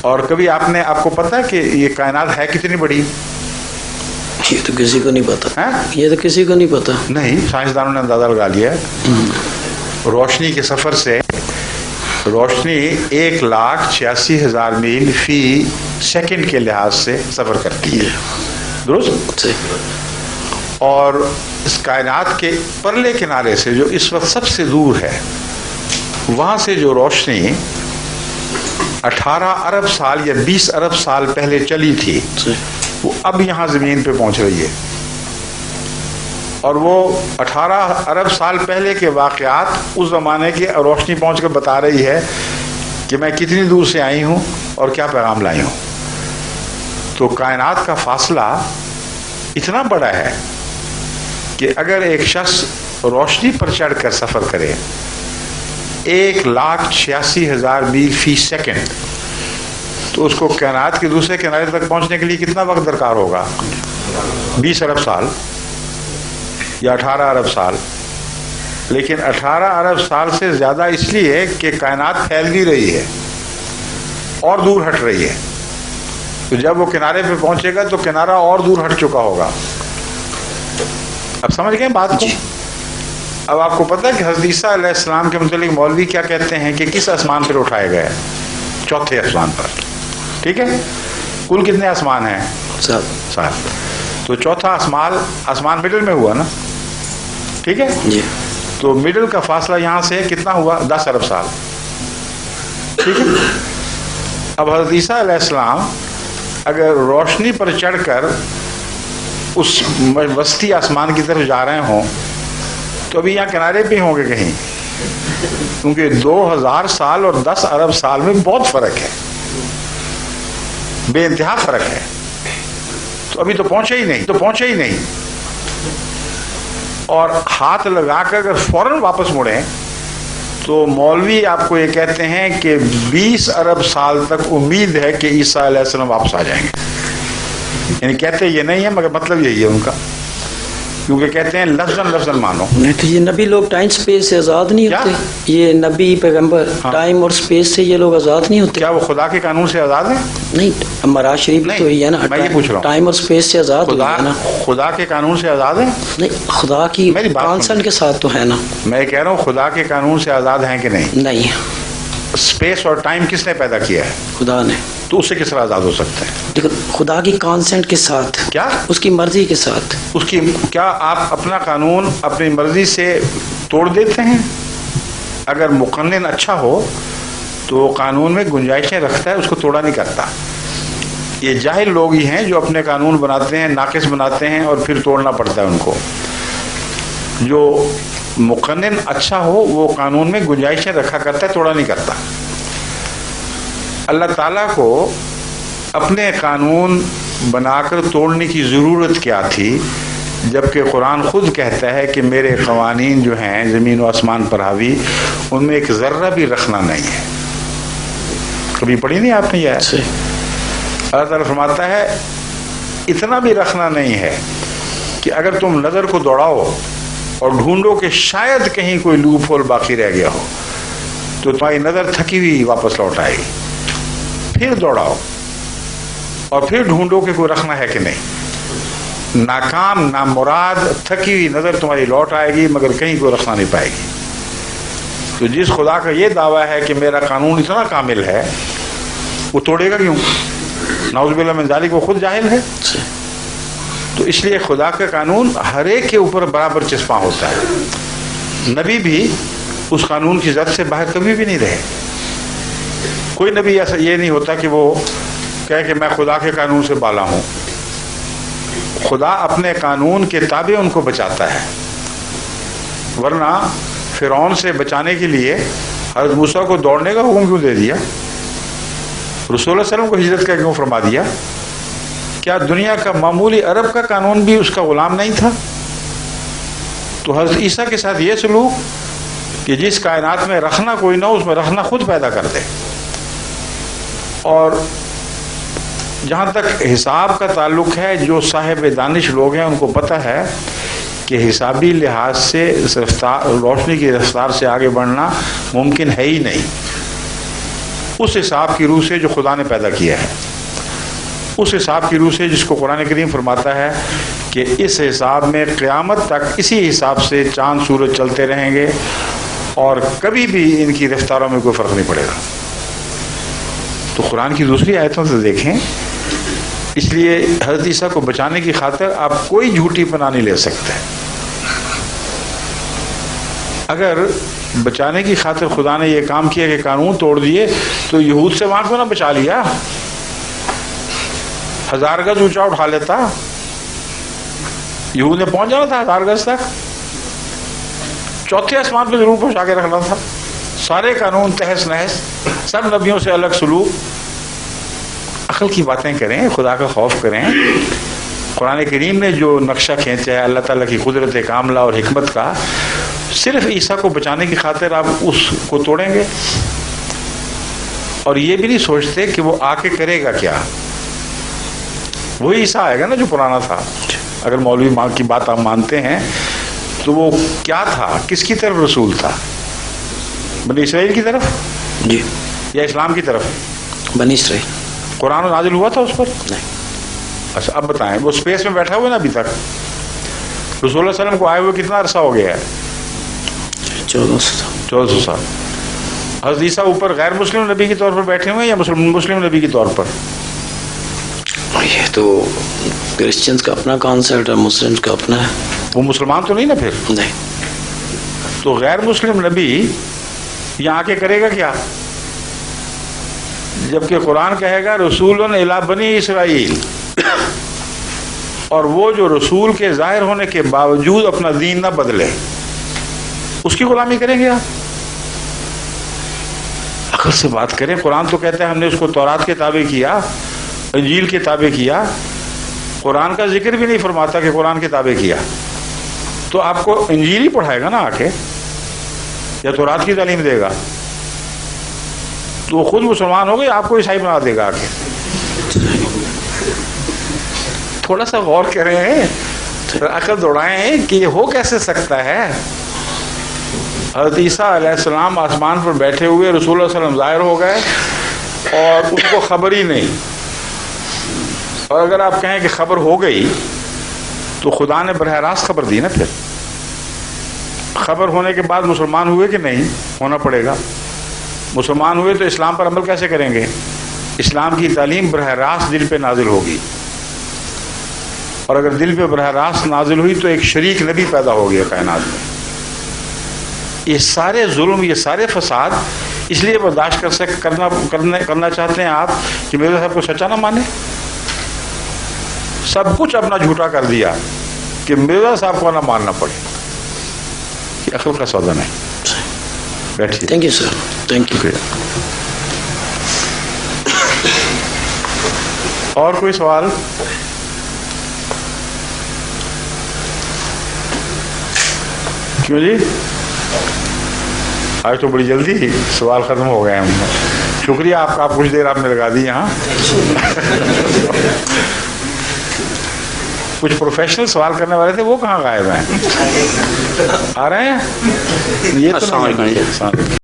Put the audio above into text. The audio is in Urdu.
اور کبھی آپ کو پتا ہے کہ یہ کائنات ہے کتنی بڑی؟ یہ تو کسی کو نہیں پتا. یہ تو کسی کو نہیں پتا. نہیں، سائنسدانوں نے اندازہ لگا لیا ہے. روشنی کے سفر سے روشنی 1,86,000 میل فی سیکنڈ کے لحاظ سے سفر کرتی ہے. درست؟ اور اس کائنات کے پرلے کنارے سے جو اس وقت سب سے دور ہے، وہاں سے جو روشنی 18 ارب سال یا 20 ارب سال پہلے چلی تھی، وہ اب یہاں زمین پہ پہنچ رہی ہے. اور وہ 18 ارب سال پہلے کے واقعات اس زمانے کی روشنی پہنچ کر بتا رہی ہے کہ میں کتنی دور سے آئی ہوں اور کیا پیغام لائی ہوں. تو کائنات کا فاصلہ اتنا بڑا ہے کہ اگر ایک شخص روشنی پر چڑھ کر سفر کرے 1,86,000 میل فی سیکنڈ، تو اس کو کائنات کے دوسرے کنارے تک پہنچنے کے لیے کتنا وقت درکار ہوگا؟ 20 ارب سال یا 18 ارب سال. لیکن 18 ارب سال سے زیادہ اس لیے کہ کائنات پھیلتی رہی ہے اور دور ہٹ رہی ہے. تو جب وہ کنارے پہ پہنچے گا تو کنارہ اور دور ہٹ چکا ہوگا. اب سمجھ گئے بات کو؟ اب آپ کو پتہ ہے کہ حضرت عیسیٰ علیہ السلام کے متعلق مولوی کیا کہتے ہیں کہ کس آسمان پر اٹھائے گئے؟ چوتھے آسمان پر. ٹھیک ہے؟ کل کتنے آسمان ہیں؟ 7. تو چوتھا آسمان مڈل میں ہوا نا. ٹھیک ہے جی. تو مڈل کا فاصلہ یہاں سے کتنا ہوا؟ 10 ارب سال. ٹھیک ہے. اب حضرت عیسیٰ علیہ السلام اگر روشنی پر چڑھ کر اس وسطی آسمان کی طرف جا رہے ہوں تو ابھی یہاں کنارے پہ ہوں گے کہیں، کیونکہ 2000 سال اور 10 ارب سال میں بہت فرق ہے، بے انتہا فرق ہے. تو ابھی تو پہنچے ہی نہیں. اور ہاتھ لگا کر اگر فوراً واپس مڑیں تو مولوی آپ کو یہ کہتے ہیں کہ 20 ارب سال تک امید ہے کہ عیسیٰ علیہ السلام واپس آ جائیں گے. یعنی کہتے یہ نہیں ہے مگر مطلب یہی ہے ان کا، کیونکہ کہتے ہیں لفظاً مانو. نہیں تو یہ نبی لوگ ٹائم سپیس سے آزاد نہیں ہوتے؟ یہ نبی پیغمبر ٹائم اور سپیس سے یہ لوگ آزاد نہیں ہوتے؟ کیا وہ خدا کے قانون سے آزاد ہیں؟ نہیں، مراج شریف تو یہ ہے نا، میں یہ پوچھ رہا ہوں ٹائم اور سپیس سے آزاد ہوتے ہیں نا. خدا کے قانون سے آزاد ہیں؟ نہیں، خدا کی کانسنٹ کے ساتھ تو ہے نا. میں کہہ رہا ہوں خدا کے قانون سے آزاد ہیں کہ نہیں؟ نہیں. سپیس اور ٹائم کس نے پیدا کیا ہے؟ خدا نے. تو اس سے کس طرح آزاد ہو سکتے ہیں؟ لیکن خدا کی کانسنٹ کے ساتھ. کیا؟ اس کی مرضی کے ساتھ. اس کی کیا آپ اپنا قانون اپنی مرضی سے توڑ دیتے ہیں؟ اگر مقنن اچھا ہو تو قانون میں گنجائشیں رکھتا ہے، اس کو توڑا نہیں کرتا. یہ جاہل لوگ ہی ہیں جو اپنے قانون بناتے ہیں، ناقص بناتے ہیں اور پھر توڑنا پڑتا ہے ان کو. جو مقنن اچھا ہو وہ قانون میں گنجائشیں رکھا کرتا ہے، توڑا نہیں کرتا. اللہ تعالیٰ کو اپنے قانون بنا کر توڑنے کی ضرورت کیا تھی، جبکہ قرآن خود کہتا ہے کہ میرے قوانین جو ہیں زمین و آسمان پر حاوی، ان میں ایک ذرہ بھی رکھنا نہیں ہے. کبھی پڑھی نہیں آپ نے یہ؟ اللہ تعالیٰ فرماتا ہے اتنا بھی رکھنا نہیں ہے کہ اگر تم نظر کو دوڑاؤ اور ڈھونڈو کہ شاید کہیں کوئی لوپ ہول باقی رہ گیا ہو تو تمہاری نظر تھکی ہوئی واپس لوٹ آئے گی. پھر دوڑاؤ اور پھر ڈھونڈو کہ کوئی رکھنا ہے کہ نہیں. ناکام نامراد تھکی ہوئی نظر تمہاری لوٹ آئے گی مگر کہیں کوئی رکھنا نہیں پائے گی. تو جس خدا کا یہ دعویٰ ہے کہ میرا قانون اتنا کامل ہے، وہ توڑے گا کیوں؟ نعوذ باللہ من ذالک، وہ خود جاہل ہے. تو اس لیے خدا کا قانون ہر ایک کے اوپر برابر چسپاں ہوتا ہے. نبی بھی اس قانون کی زد سے باہر کبھی بھی نہیں رہے. کوئی نبی ایسا یہ نہیں ہوتا کہ وہ کہے کہ میں خدا کے قانون سے بالا ہوں. خدا اپنے قانون کے تابع ان کو بچاتا ہے، ورنہ فرعون سے بچانے کے لیے حضرت موسیٰ کو دوڑنے کا حکم کیوں دے دیا؟ رسول اللہ علیہ وسلم کو ہجرت کا کیوں فرما دیا؟ کیا دنیا کا معمولی عرب کا قانون بھی اس کا غلام نہیں تھا؟ تو حضرت عیسیٰ کے ساتھ یہ سلوک کہ جس کائنات میں رکھنا کوئی نہ ہو اس میں رکھنا خود پیدا کر دے. اور جہاں تک حساب کا تعلق ہے، جو صاحب دانش لوگ ہیں ان کو پتہ ہے کہ حسابی لحاظ سے روشنی کی رفتار سے آگے بڑھنا ممکن ہے ہی نہیں. اس حساب کی روح سے جو خدا نے پیدا کیا ہے، اس حساب کی روح سے جس کو قرآن کریم فرماتا ہے کہ اس حساب میں قیامت تک اسی حساب سے چاند سورج چلتے رہیں گے اور کبھی بھی ان کی رفتاروں میں کوئی فرق نہیں پڑے گا۔ تو قرآن کی دوسری آیتوں سے دیکھیں، اس لیے حضرت عیسیٰ کو بچانے کی خاطر آپ کوئی جھوٹی پناہ نہیں لے سکتے۔ اگر بچانے کی خاطر خدا نے یہ کام کیا کہ قانون توڑ دیے تو یہود سے وہاں کیوں نہ بچا لیا؟ 1000 گز اونچا اٹھا لیتا، یہود نے پہنچ جانا تھا 1000 گز تک، چوتھے آسمان پہ ضرور پہنچا کے رکھنا تھا۔ سارے قانون تہس نہس، سب نبیوں سے الگ سلوک۔ عقل کی باتیں کریں، خدا کا خوف کریں۔ قرآن کریم نے جو نقشہ کھینچا ہے اللہ تعالیٰ کی قدرت کاملہ اور حکمت کا، صرف عیسیٰ کو بچانے کی خاطر آپ اس کو توڑیں گے اور یہ بھی نہیں سوچتے کہ وہ آ کے کرے گا کیا۔ وہی عیسیٰ آئے گا نا جو پرانا تھا۔ اگر مولوی ماں کی بات آپ مانتے ہیں تو وہ کیا تھا، کس کی طرف رسول تھا؟ بنی اسرائیل کی طرف جی یا اسلام کی طرف؟ بنی اسرائیل۔ قرآن نازل ہوا تھا اس پر؟ نہیں۔ اچھا اب بتائیں، وہ اسپیس میں بیٹھا ہوا ہے نا ابھی تک؟ رسول اللہ علیہ وسلم کو آئے ہوئے کتنا عرصہ ہو گیا ہے؟ 1400 سال۔ حضرت عیسیٰ اوپر غیر مسلم نبی کے طور پر بیٹھے ہوئے ہیں یا مسلم نبی کے طور پر؟ یہ تو کرسچنز کا اپنا کانسیپٹ ہے، مسلمز کا اپنا ہے۔ وہ مسلمان تو نہیں نا پھر؟ نہیں۔ تو غیر مسلم نبی یہاں آ کے کرے گا کیا؟ جبکہ قرآن کہے گا رسول الی بنی اسرائیل، اور وہ جو رسول کے ظاہر ہونے کے باوجود اپنا دین نہ بدلے اس کی غلامی کریں گے آپ؟ عقل سے بات کریں۔ قرآن تو کہتا ہے ہم نے اس کو تورات کے تابع کیا، انجیل کے تابع کیا، قرآن کا ذکر بھی نہیں فرماتا کہ قرآن کے تابع کیا۔ تو آپ کو انجیل ہی پڑھائے گا نا آ کے، یا تورات کی تعلیم دے گا؟ تو وہ خود مسلمان ہو گئے، آپ کو عیسائی بنا دے گا آ کے۔ تھوڑا سا غور کریں، عقل دوڑائیں کہ یہ ہو کیسے سکتا ہے؟ حضرت عیسیٰ علیہ السلام آسمان پر بیٹھے ہوئے، رسول اللہ علیہ وسلم ظاہر ہو گئے اور اس کو خبر ہی نہیں۔ اور اگر آپ کہیں کہ خبر ہو گئی تو خدا نے براہ راست خبر دی نا۔ پھر خبر ہونے کے بعد مسلمان ہوئے کہ نہیں؟ ہونا پڑے گا۔ مسلمان ہوئے تو اسلام پر عمل کیسے کریں گے؟ اسلام کی تعلیم براہ راست دل پہ نازل ہوگی، اور اگر دل پہ براہ راست نازل ہوئی تو ایک شریک نبی پیدا ہو گیا کائنات میں۔ یہ سارے ظلم، یہ سارے فساد اس لیے برداشت کرنا چاہتے ہیں آپ کہ میرے صاحب کو سچا نہ مانے؟ سب کچھ اپنا جھوٹا کر دیا کہ مرزا صاحب کو نہ ماننا پڑے۔ یہ عقل کا سودا نہیں۔ بیٹھیے۔ Thank you sir, thank you. اور کوئی سوال؟ کیوں جی؟ آج تو بڑی جلدی سوال ختم ہو گئے ہم۔ شکریہ آپ کا، کچھ دیر آپ نے لگا دی یہاں۔ کچھ پروفیشنل سوال کرنے والے تھے، وہ کہاں غائب ہیں؟ آ رہے ہیں؟ یہ تو